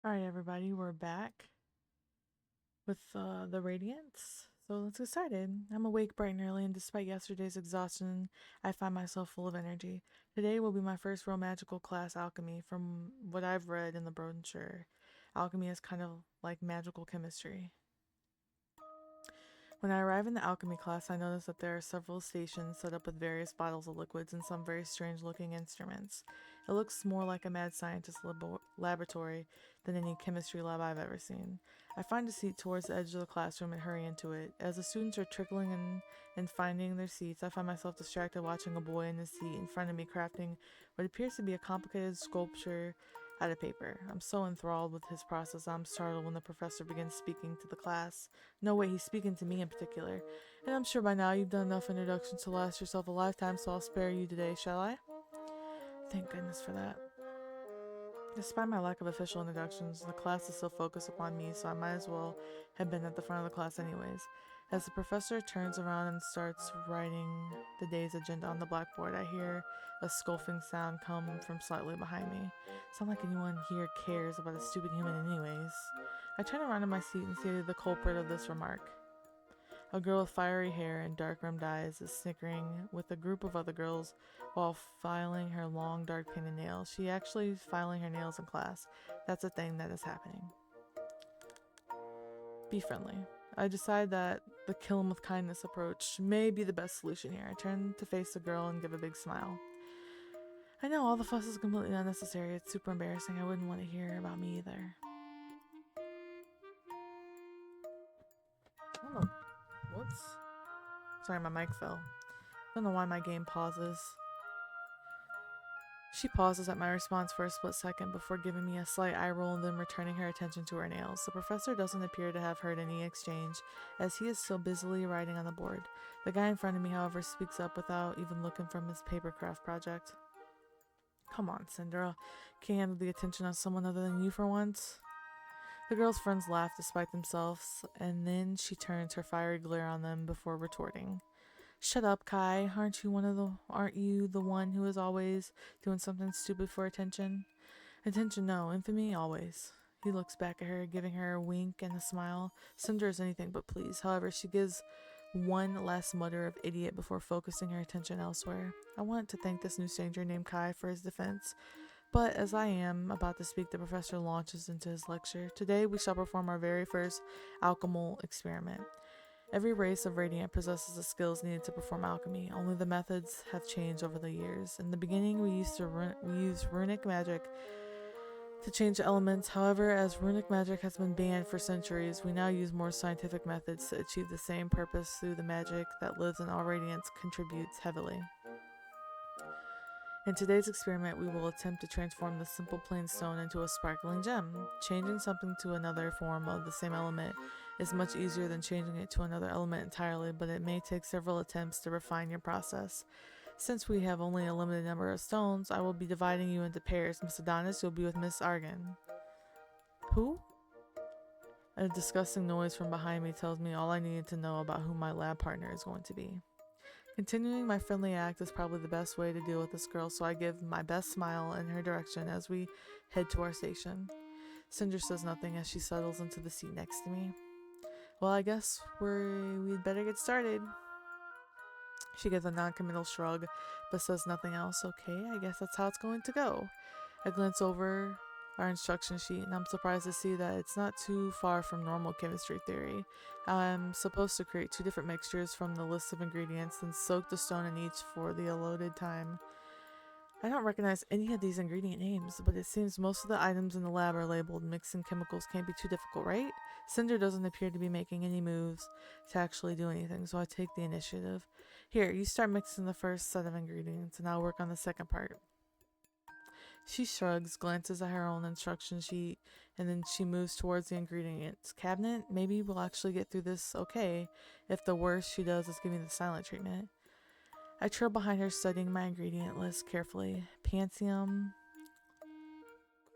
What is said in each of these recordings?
Alright, everybody, we're back with the Radiance. So let's get started. I'm awake bright and early, and despite yesterday's exhaustion, I find myself full of energy. Today will be my first real magical class, Alchemy. From what I've read in the brochure, alchemy is kind of like magical chemistry. When I arrive in the alchemy class, I notice that there are several stations set up with various bottles of liquids and some very strange looking instruments. It looks more like a mad scientist laboratory than any chemistry lab I've ever seen. I find a seat towards the edge of the classroom and hurry into it. As the students are trickling in and finding their seats, I find myself distracted watching a boy in the seat in front of me crafting what appears to be a complicated sculpture out of paper. I'm so enthralled with his process, I'm startled when the professor begins speaking to the class. No way, he's speaking to me in particular. And I'm sure by now you've done enough introductions to last yourself a lifetime, so I'll spare you today, shall I? Thank goodness for that. Despite my lack of official introductions, the class is still focused upon me, so I might as well have been at the front of the class anyways. As the professor turns around and starts writing the day's agenda on the blackboard, I hear a scoffing sound come from slightly behind me. It's not like anyone here cares about a stupid human anyways. I turn around in my seat and see the culprit of this remark. A girl with fiery hair and dark rimmed eyes is snickering with a group of other girls while filing her long dark painted nails. She actually is filing her nails in class. That's a thing that is happening. Be friendly. I decide that the kill 'em with kindness approach may be the best solution here. I turn to face the girl and give a big smile. I know all the fuss is completely unnecessary. It's super embarrassing. I wouldn't want to hear about me either. I don't know. Whoops. Sorry, my mic fell. I don't know why my game pauses. She pauses at my response for a split second before giving me a slight eye roll and then returning her attention to her nails. The professor doesn't appear to have heard any exchange, as he is still busily writing on the board. The guy in front of me, however, speaks up without even looking from his papercraft project. Come on, Cinderella. Can't handle the attention of someone other than you for once? The girl's friends laugh despite themselves, and then she turns her fiery glare on them before retorting. Shut up, Kai. Aren't you the one who is always doing something stupid for attention? Attention, no. Infamy, always. He looks back at her, giving her a wink and a smile. Cinder is anything but pleased. However, she gives one last mutter of idiot before focusing her attention elsewhere. I want to thank this new stranger named Kai for his defense, but as I am about to speak, the professor launches into his lecture. Today we shall perform our very first alchemical experiment. Every race of Radiant possesses the skills needed to perform alchemy, only the methods have changed over the years. In the beginning, we used runic magic to change elements. However, as runic magic has been banned for centuries, we now use more scientific methods to achieve the same purpose through the magic that lives in all Radiants contributes heavily. In today's experiment, we will attempt to transform the simple plain stone into a sparkling gem. Changing something to another form of the same element is much easier than changing it to another element entirely, but it may take several attempts to refine your process. Since we have only a limited number of stones, I will be dividing you into pairs. Miss Adonis, you'll be with Miss Argan. Who? A disgusting noise from behind me tells me all I needed to know about who my lab partner is going to be. Continuing my friendly act is probably the best way to deal with this girl, so I give my best smile in her direction as we head to our station. Cinder says nothing as she settles into the seat next to me. Well, I guess we'd better get started. She gives a non-committal shrug, but says nothing else. Okay, I guess that's how it's going to go. I glance over our instruction sheet, and I'm surprised to see that it's not too far from normal chemistry theory. I'm supposed to create two different mixtures from the list of ingredients, then soak the stone in each for the allotted time. I don't recognize any of these ingredient names, but it seems most of the items in the lab are labeled. Mixing chemicals can't be too difficult, right? Cinder doesn't appear to be making any moves to actually do anything, so I take the initiative. Here, you start mixing the first set of ingredients, and I'll work on the second part. She shrugs, glances at her own instruction sheet, and then she moves towards the ingredients cabinet. Maybe we'll actually get through this okay, if the worst she does is give me the silent treatment. I trail behind her, studying my ingredient list carefully. Pansium,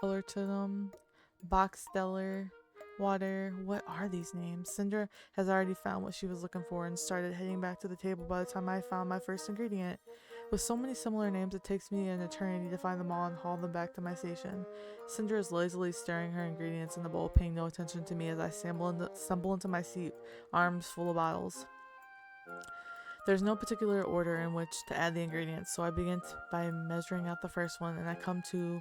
Colortinum, Box Stellar, Water. What are these names? Cinder has already found what she was looking for and started heading back to the table by the time I found my first ingredient. With so many similar names, it takes me an eternity to find them all and haul them back to my station. Cinder is lazily stirring her ingredients in the bowl, paying no attention to me as I stumble into my seat, arms full of bottles. There's no particular order in which to add the ingredients, so I begin by measuring out the first one, and I come to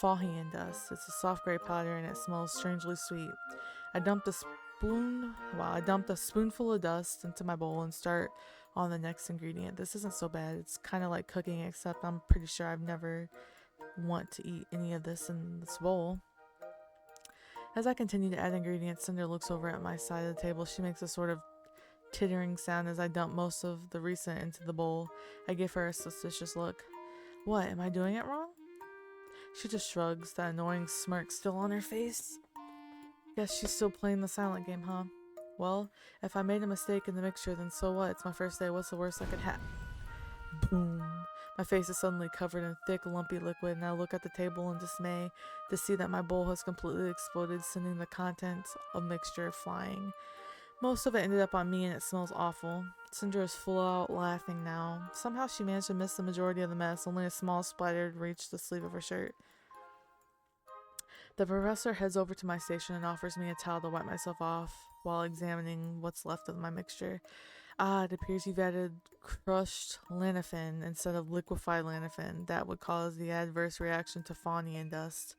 Fauhian dust. It's a soft gray powder, and it smells strangely sweet. I dumped a spoonful of dust into my bowl and start on the next ingredient. This isn't so bad. It's kind of like cooking, except I'm pretty sure I've never want to eat any of this in this bowl. As I continue to add ingredients, Cinder looks over at my side of the table. She makes a sort of tittering sound as I dump most of the recent into the bowl. I give her a suspicious look. What, am I doing it wrong? She just shrugs, that annoying smirk still on her face. Guess she's still playing the silent game, huh? Well, if I made a mistake in the mixture, then so what? It's my first day. What's the worst I could have? Boom. My face is suddenly covered in thick, lumpy liquid, and I look at the table in dismay to see that my bowl has completely exploded, sending the contents of mixture flying. Most of it ended up on me, and it smells awful. Cinder is full out laughing now. Somehow she managed to miss the majority of the mess. Only a small splatter reached the sleeve of her shirt. The professor heads over to my station and offers me a towel to wipe myself off while examining what's left of my mixture. It appears you've added crushed lanophin instead of liquefied lanophin. That would cause the adverse reaction to Fauhian dust.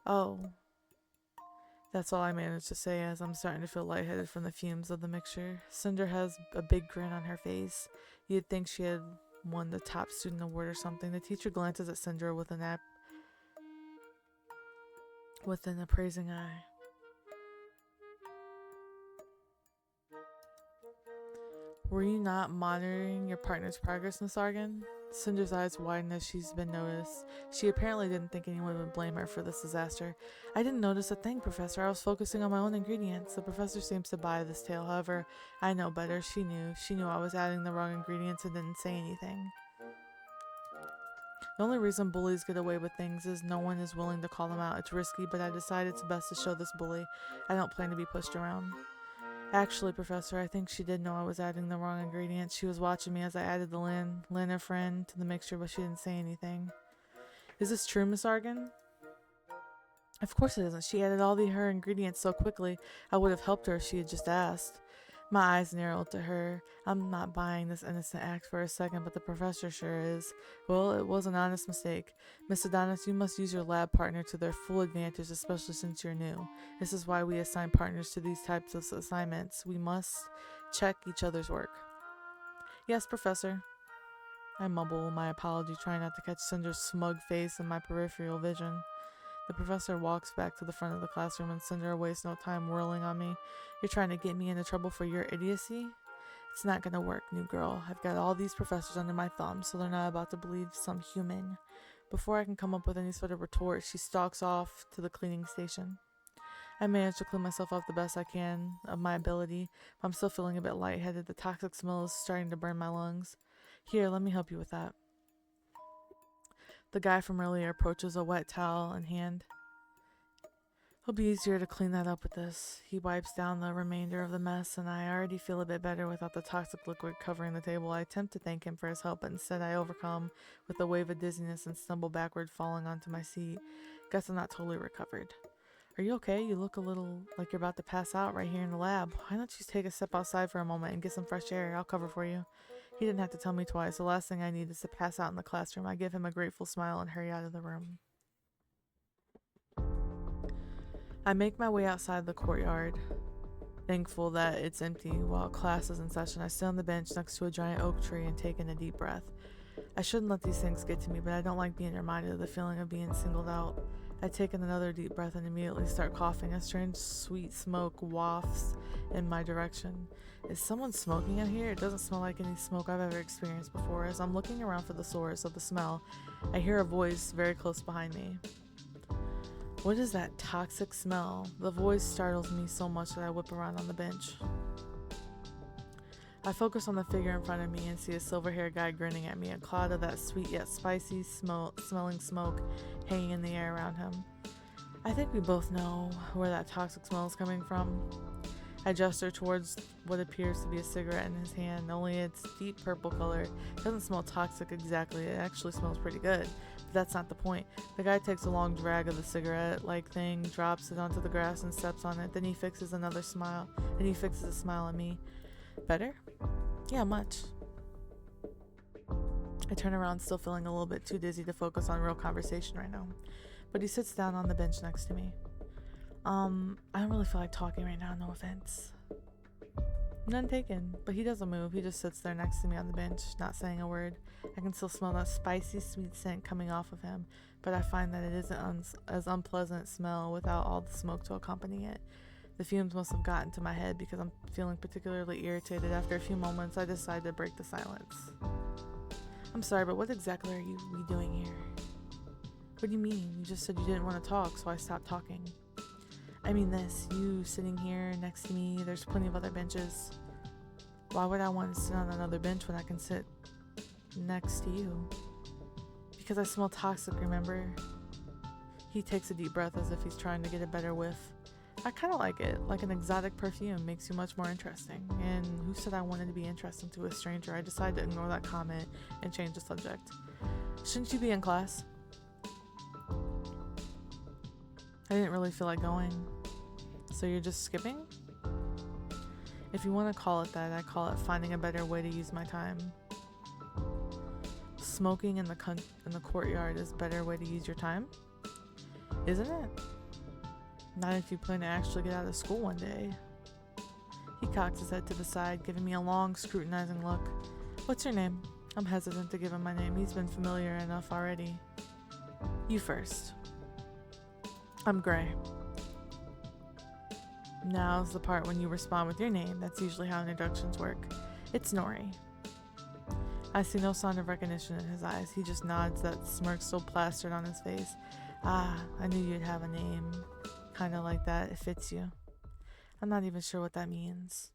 Oh. That's all I managed to say as I'm starting to feel lightheaded from the fumes of the mixture. Cinder has a big grin on her face. You'd think she had won the top student award or something. The teacher glances at Cinder with an appraising eye. Were you not monitoring your partner's progress, Miss Argan? Cinder's eyes widen as she's been noticed. She apparently didn't think anyone would blame her for this disaster. I didn't notice a thing, Professor. I was focusing on my own ingredients. The professor seems to buy this tale. However, I know better. She knew I was adding the wrong ingredients and didn't say anything. The only reason bullies get away with things is no one is willing to call them out. It's risky, but I decided it's best to show this bully. I don't plan to be pushed around. Actually, Professor, I think she did know I was adding the wrong ingredients. She was watching me as I added the lanophin to the mixture, but she didn't say anything. Is this true, Miss Argan? Of course it isn't. She added all her ingredients so quickly. I would have helped her if she had just asked. My eyes narrowed to her. I'm not buying this innocent act for a second, but the professor sure is. Well, it was an honest mistake. Miss Adonis, you must use your lab partner to their full advantage, especially since you're new. This is why we assign partners to these types of assignments. We must check each other's work. Yes, Professor. I mumble my apology, trying not to catch Cinder's smug face in my peripheral vision. The professor walks back to the front of the classroom, and Cinder wastes no time whirling on me. You're trying to get me into trouble for your idiocy? It's not gonna work, new girl. I've got all these professors under my thumb, so they're not about to believe some human. Before I can come up with any sort of retort, she stalks off to the cleaning station. I manage to clean myself up the best I can of my ability, but I'm still feeling a bit lightheaded. The toxic smell is starting to burn my lungs. Here, let me help you with that. The guy from earlier approaches, a wet towel in hand. It'll be easier to clean that up with this. He wipes down the remainder of the mess, and I already feel a bit better without the toxic liquid covering the table. I attempt to thank him for his help, but instead I overcome with a wave of dizziness and stumble backward, falling onto my seat. Guess I'm not totally recovered. Are you okay? You look a little like you're about to pass out right here in the lab. Why don't you take a step outside for a moment and get some fresh air? I'll cover for you. He didn't have to tell me twice. The last thing I need is to pass out in the classroom. I give him a grateful smile and hurry out of the room. I make my way outside the courtyard, thankful that it's empty while class is in session. I sit on the bench next to a giant oak tree and take in a deep breath. I shouldn't let these things get to me, but I don't like being reminded of the feeling of being singled out. I take in another deep breath and immediately start coughing. A strange sweet smoke wafts in my direction. Is someone smoking out here? It doesn't smell like any smoke I've ever experienced before. As I'm looking around for the source of the smell, I hear a voice very close behind me. What is that toxic smell? The voice startles me so much that I whip around on the bench. I focus on the figure in front of me and see a silver-haired guy grinning at me, a cloud of that sweet yet spicy smelling smoke hanging in the air around him. I think we both know where that toxic smell is coming from. I gesture towards what appears to be a cigarette in his hand, only it's deep purple color. It doesn't smell toxic exactly, it actually smells pretty good. But that's not the point. The guy takes a long drag of the cigarette-like thing, drops it onto the grass and steps on it. Then he fixes a smile at me. Better? Yeah, much. I turn around, still feeling a little bit too dizzy to focus on real conversation right now. But he sits down on the bench next to me. I don't really feel like talking right now, no offense. None taken, but he doesn't move. He just sits there next to me on the bench, not saying a word. I can still smell that spicy, sweet scent coming off of him, but I find that it isn't as unpleasant smell without all the smoke to accompany it. The fumes must have gotten to my head because I'm feeling particularly irritated. After a few moments, I decide to break the silence. I'm sorry, but what exactly are we doing here? What do you mean? You just said you didn't want to talk, so I stopped talking. I mean this, you sitting here next to me, there's plenty of other benches. Why would I want to sit on another bench when I can sit next to you? Because I smell toxic, remember? He takes a deep breath as if he's trying to get a better whiff. I kind of like it, like an exotic perfume, makes you much more interesting. And who said I wanted to be interesting to a stranger? I decided to ignore that comment and change the subject. Shouldn't you be in class? I didn't really feel like going. So you're just skipping? If you want to call it that, I call it finding a better way to use my time. Smoking in the courtyard is a better way to use your time? Isn't it? Not if you plan to actually get out of school one day. He cocks his head to the side, giving me a long, scrutinizing look. What's your name? I'm hesitant to give him my name. He's been familiar enough already. You first. I'm Gray. Now's the part when you respond with your name. That's usually how introductions work. It's Nori. I see no sign of recognition in his eyes. He just nods, that smirk still plastered on his face. Ah, I knew you'd have a name. Kinda like that. It fits you. I'm not even sure what that means.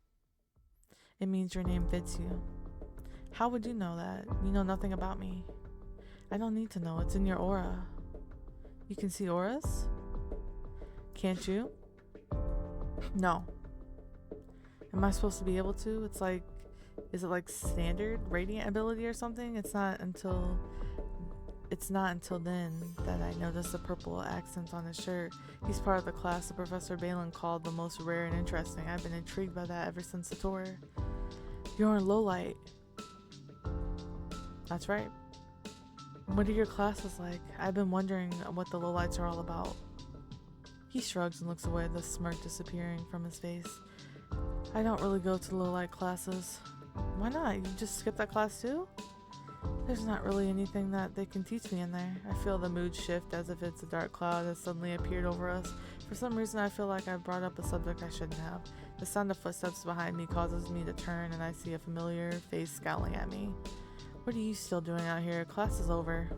It means your name fits you. How would you know that? You know nothing about me. I don't need to know. It's in your aura. You can see auras? Can't you? No. Am I supposed to be able to? Is it like standard radiant ability or something? It's not until then that I notice the purple accents on his shirt. He's part of the class that Professor Balin called the most rare and interesting. I've been intrigued by that ever since the tour. You're in low light. That's right. What are your classes like? I've been wondering what the lowlights are all about. He shrugs and looks away, the smirk disappearing from his face. I don't really go to low-light classes. Why not? You just skip that class too? There's not really anything that they can teach me in there. I feel the mood shift as if it's a dark cloud has suddenly appeared over us. For some reason, I feel like I brought up a subject I shouldn't have. The sound of footsteps behind me causes me to turn, and I see a familiar face scowling at me. What are you still doing out here? Class is over.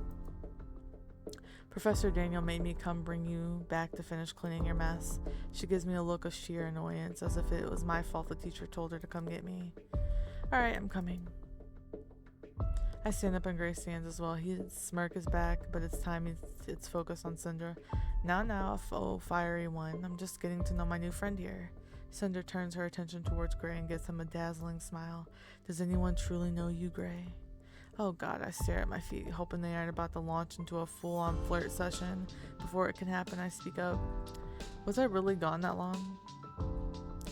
Professor Daniel made me come bring you back to finish cleaning your mess. She gives me a look of sheer annoyance, as if it was my fault the teacher told her to come get me. Alright, I'm coming. I stand up and Gray stands as well. His smirk is back, but it's focused on Cinder. Now, fiery one. I'm just getting to know my new friend here. Cinder turns her attention towards Gray and gives him a dazzling smile. Does anyone truly know you, Gray? Oh god, I stare at my feet, hoping they aren't about to launch into a full-on flirt session. Before it can happen, I speak up. Was I really gone that long?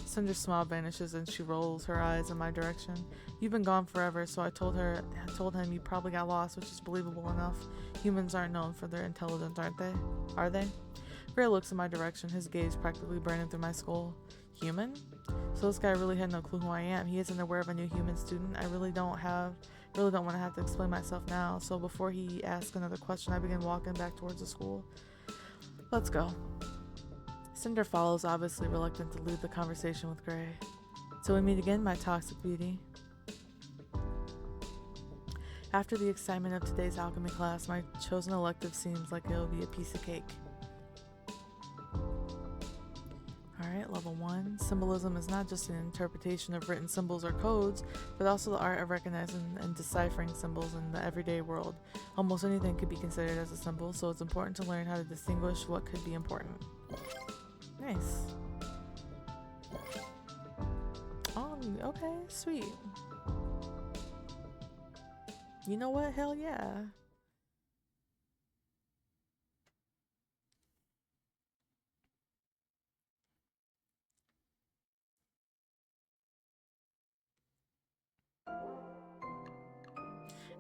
Cinder's smile vanishes and she rolls her eyes in my direction. You've been gone forever, so I told him you probably got lost, which is believable enough. Humans aren't known for their intelligence, aren't they? Are they? Gray looks in my direction, his gaze practically burning through my skull. Human? So this guy really had no clue who I am. He isn't aware of a new human student. I really don't want to have to explain myself now. So before he asks another question, I begin walking back towards the school. Let's go. Cinder follows, obviously reluctant to leave the conversation with Gray. So we meet again, my toxic beauty. After the excitement of today's alchemy class, my chosen elective seems like it'll be a piece of cake. Alright, level 1. Symbolism is not just an interpretation of written symbols or codes, but also the art of recognizing and deciphering symbols in the everyday world. Almost anything could be considered as a symbol, so it's important to learn how to distinguish what could be important. Nice. Sweet. You know what? Hell yeah.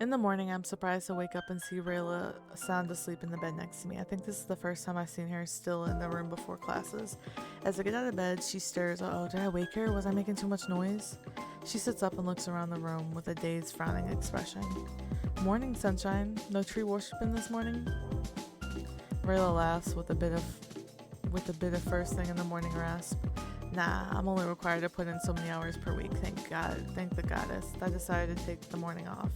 In the morning, I'm surprised to wake up and see Rayla sound asleep in the bed next to me. I think this is the first time I've seen her still in the room before classes. As I get out of bed, she stirs. Oh, did I wake her? Was I making too much noise? She sits up and looks around the room with a dazed, frowning expression. Morning, sunshine. No tree worshiping this morning? Rayla laughs with a bit of first thing in the morning rasp. Nah, I'm only required to put in so many hours per week. Thank God. Thank the goddess. I decided to take the morning off.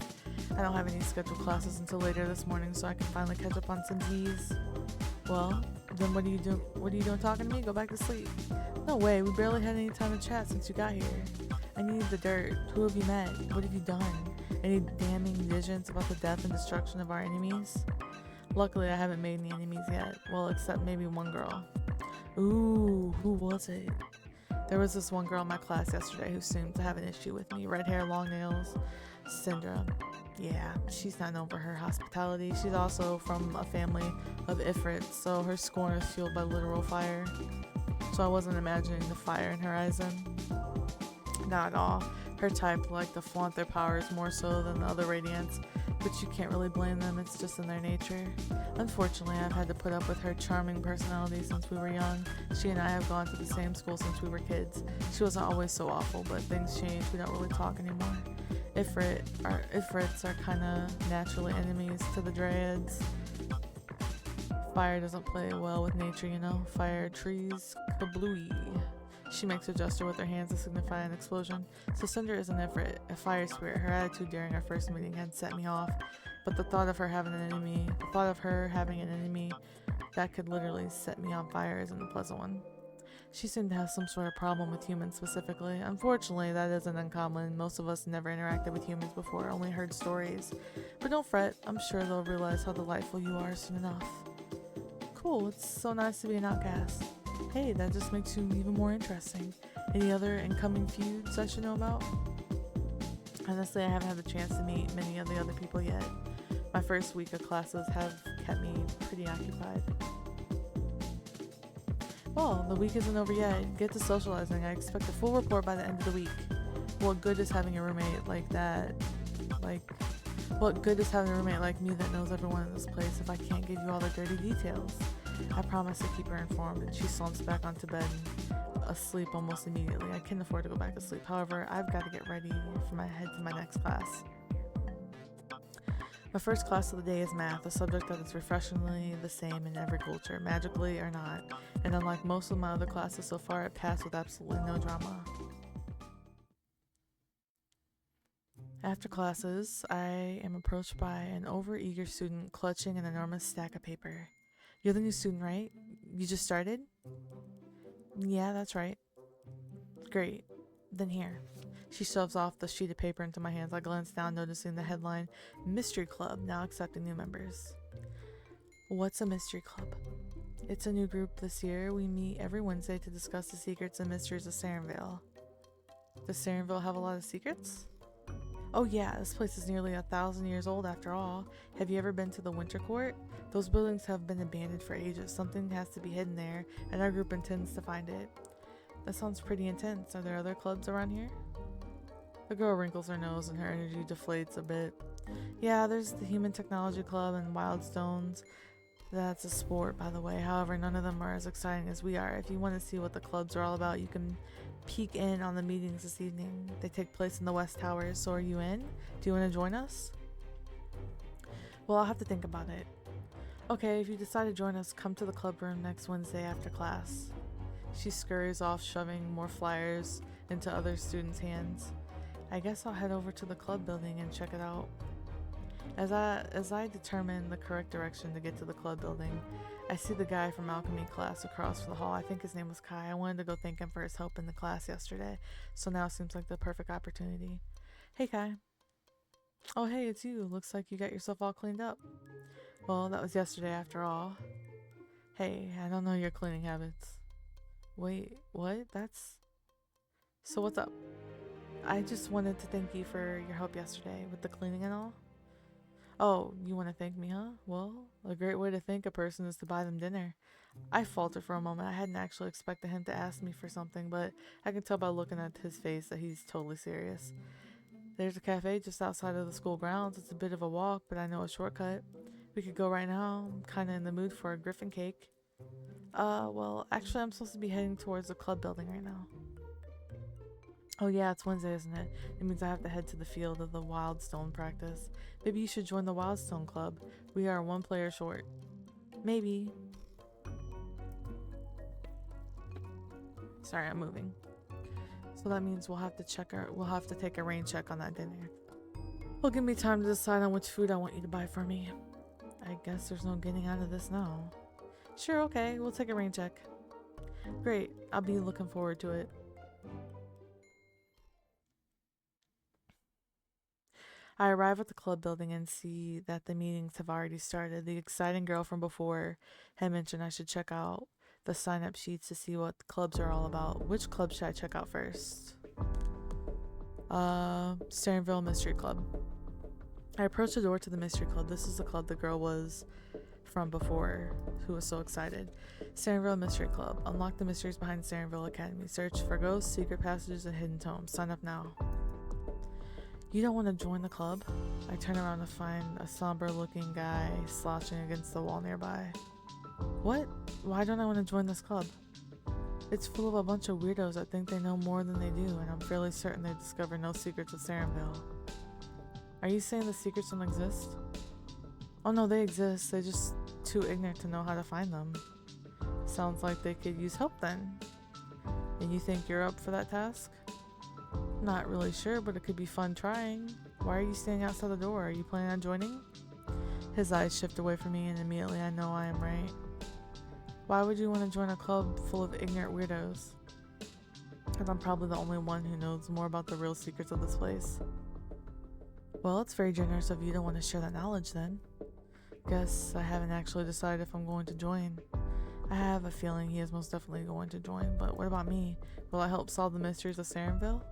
I don't have any scheduled classes until later this morning, so I can finally catch up on some D's. Well, then what are you doing talking to me? Go back to sleep. No way, we barely had any time to chat since you got here. I need the dirt. Who have you met? What have you done? Any damning visions about the death and destruction of our enemies? Luckily, I haven't made any enemies yet. Well, except maybe one girl. Ooh, who was it? There was this one girl in my class yesterday who seemed to have an issue with me. Red hair, long nails, Syndra. Yeah, she's not known for her hospitality. She's also from a family of Ifrits, so her scorn is fueled by literal fire. So I wasn't imagining the fire in her eyes then. Not at all. Her type like to flaunt their powers more so than the other Radiants, but you can't really blame them, it's just in their nature. Unfortunately, I've had to put up with her charming personality since we were young. She and I have gone to the same school since we were kids. She wasn't always so awful, but things change. We don't really talk anymore. Ifrits are kinda naturally enemies to the Dryads. Fire doesn't play well with nature, you know? Fire, trees, kablooey. She makes a gesture with her hands to signify an explosion. So Cinder is an Ifrit, a fire spirit. Her attitude during our first meeting had set me off, but the thought of her having an enemy that could literally set me on fire isn't a pleasant one. She seemed to have some sort of problem with humans specifically. Unfortunately, that isn't uncommon. Most of us never interacted with humans before, only heard stories. But don't fret, I'm sure they'll realize how delightful you are soon enough. Cool, it's so nice to be an outcast. Hey, that just makes you even more interesting. Any other incoming feuds I should know about? Honestly, I haven't had the chance to meet many of the other people yet. My first week of classes have kept me pretty occupied. Well, the week isn't over yet. Get to socializing. I expect a full report by the end of the week. What good is having a roommate like that? What good is having a roommate like me that knows everyone in this place if I can't give you all the dirty details? I promise to keep her informed, and she slumps back onto bed and asleep almost immediately. I can't afford to go back to sleep. However, I've got to get ready for my head to my next class. My first class of the day is math, a subject that is refreshingly the same in every culture, magically or not, and unlike most of my other classes so far, it passed with absolutely no drama. After classes, I am approached by an overeager student clutching an enormous stack of paper. You're the new student, right? You just started? Yeah, that's right. Great. Then here. She shoves off the sheet of paper into my hands. I glance down, noticing the headline, Mystery Club, now accepting new members. What's a mystery club? It's a new group this year. We meet every Wednesday to discuss the secrets and mysteries of Sarenvale. Does Sarenvale have a lot of secrets? Oh yeah, this place is nearly 1,000 years old after all. Have you ever been to the Winter Court? Those buildings have been abandoned for ages. Something has to be hidden there, and our group intends to find it. That sounds pretty intense. Are there other clubs around here? The girl wrinkles her nose and her energy deflates a bit. Yeah, there's the Human Technology Club and Wildstones. That's a sport, by the way. However, none of them are as exciting as we are. If you want to see what the clubs are all about, you can peek in on the meetings this evening. They take place in the West Towers, so are you in? Do you want to join us? Well, I'll have to think about it. Okay, if you decide to join us, come to the club room next Wednesday after class. She scurries off, shoving more flyers into other students' hands. I guess I'll head over to the club building and check it out. As I determine the correct direction to get to the club building, I see the guy from alchemy class across the hall. I think his name was Kai. I wanted to go thank him for his help in the class yesterday, so now it seems like the perfect opportunity. Hey, Kai. Oh, hey, it's you. Looks like you got yourself all cleaned up. Well, that was yesterday after all. Hey, I don't know your cleaning habits. Wait, what? So what's up? I just wanted to thank you for your help yesterday with the cleaning and all. Oh, you want to thank me, huh? Well, a great way to thank a person is to buy them dinner. I faltered for a moment. I hadn't actually expected him to ask me for something, but I can tell by looking at his face that he's totally serious. There's a cafe just outside of the school grounds. It's a bit of a walk, but I know a shortcut. We could go right now. I'm kind of in the mood for a griffin cake. Well, actually, I'm supposed to be heading towards the club building right now. Oh, yeah, it's Wednesday, isn't it? It means I have to head to the field of the Wildstone practice. Maybe you should join the Wildstone Club. We are one player short. Maybe. Sorry, I'm moving. So that means we'll have to take a rain check on that dinner. Will give me time to decide on which food I want you to buy for me. I guess there's no getting out of this now. Sure, okay, we'll take a rain check. Great, I'll be looking forward to it. I arrive at the club building and see that the meetings have already started. The exciting girl from before had mentioned I should check out the sign up sheets to see what the clubs are all about. Which club should I check out first? Starinville Mystery Club. I approach the door to the Mystery Club. This is the club the girl was from before who was so excited. Starinville Mystery Club. Unlock the mysteries behind Starinville Academy. Search for ghosts, secret passages, and hidden tomes. Sign up now. You don't want to join the club? I turn around to find a somber-looking guy slouching against the wall nearby. What? Why don't I want to join this club? It's full of a bunch of weirdos that think they know more than they do, and I'm fairly certain they discover no secrets of Starinville. Are you saying the secrets don't exist? Oh no, they exist. They're just too ignorant to know how to find them. Sounds like they could use help then. And you think you're up for that task? Not really sure, but it could be fun trying. Why are you standing outside the door? Are you planning on joining? His eyes shift away from me and immediately I know I am right. Why would you want to join a club full of ignorant weirdos? Because I'm probably the only one who knows more about the real secrets of this place. Well, it's very generous of you to want to share that knowledge then. Guess I haven't actually decided if I'm going to join. I have a feeling he is most definitely going to join, but what about me? Will I help solve the mysteries of Starinville?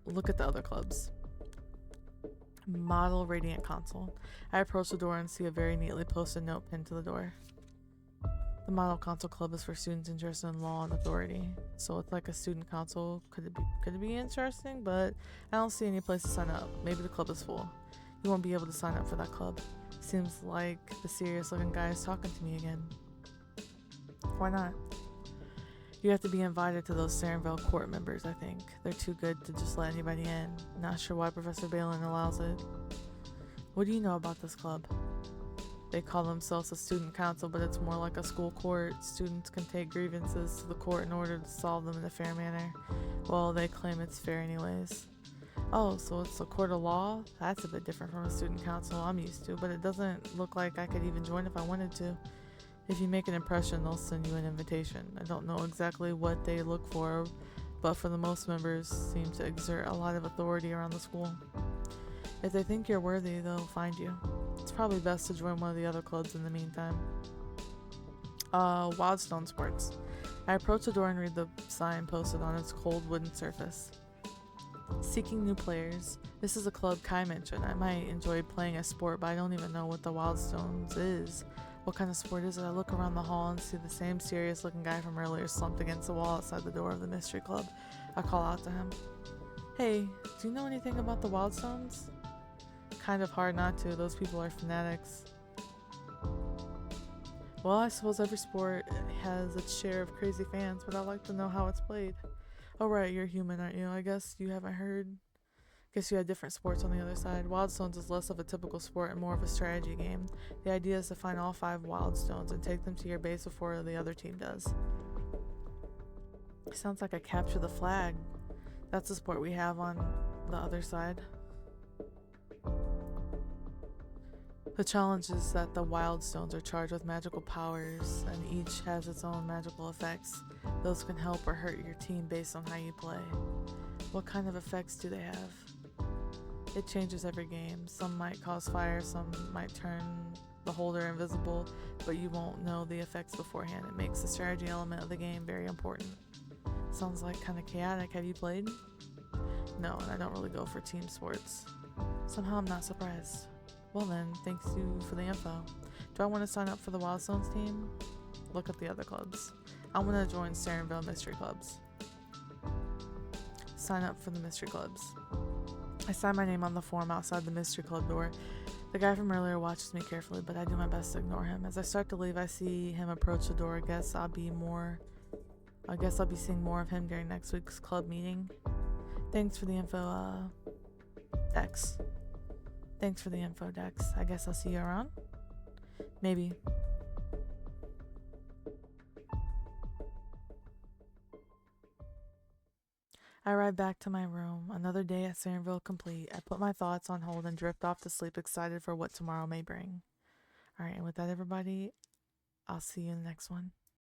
Look at the other clubs. Model Radiant Console. I approach the door and see a very neatly posted note pinned to the door. The Model Console Club is for students interested in law and authority. So it's like a student council. Could it be interesting? But I don't see any place to sign up. Maybe the club is full. You won't be able to sign up for that club. Seems like the serious looking guy is talking to me again. Why not? You have to be invited to those Starinville court members, I think. They're too good to just let anybody in. Not sure why Professor Balin allows it. What do you know about this club? They call themselves a student council, but it's more like a school court. Students can take grievances to the court in order to solve them in a fair manner. Well, they claim it's fair anyways. Oh, so it's a court of law? That's a bit different from a student council I'm used to, but it doesn't look like I could even join if I wanted to. If you make an impression, they'll send you an invitation. I don't know exactly what they look for, but for the most members seem to exert a lot of authority around the school. If they think you're worthy, they'll find you. It's probably best to join one of the other clubs in the meantime. Wildstone Sports. I approach the door and read the sign posted on its cold wooden surface. Seeking new players. This is a club Kai mentioned. I might enjoy playing a sport, but I don't even know what the Wildstones is. What kind of sport is it? I look around the hall and see the same serious looking guy from earlier slumped against the wall outside the door of the mystery club. I call out to him. Hey, do you know anything about the Wildstones? Kind of hard not to. Those people are fanatics. Well, I suppose every sport has its share of crazy fans, but I'd like to know how it's played. Oh right, you're human, aren't you? I guess you haven't heard. Guess you had different sports on the other side. Wildstones is less of a typical sport and more of a strategy game. The idea is to find all 5 Wildstones and take them to your base before the other team does. Sounds like a capture the flag. That's the sport we have on the other side. The challenge is that the Wildstones are charged with magical powers, and each has its own magical effects. Those can help or hurt your team based on how you play. What kind of effects do they have? It changes every game. Some might cause fire, some might turn the holder invisible, but you won't know the effects beforehand. It makes the strategy element of the game very important. Sounds like kind of chaotic. Have you played? No, and I don't really go for team sports. Somehow I'm not surprised. Well then, thanks you for the info. Do I want to sign up for the Wildstones team? Look at the other clubs. I want to join Sarenville Mystery Clubs. Sign up for the Mystery Clubs. I sign my name on the form outside the Mystery Club door. The guy from earlier watches me carefully, but I do my best to ignore him. As I start to leave, I see him approach the door. I guess I'll be seeing more of him during next week's club meeting. Thanks for the info, Dex. Thanks for the info, Dex. I guess I'll see you around? Maybe. I arrive back to my room. Another day at Sarenville complete. I put my thoughts on hold and drift off to sleep, excited for what tomorrow may bring. Alright, and with that, everybody, I'll see you in the next one.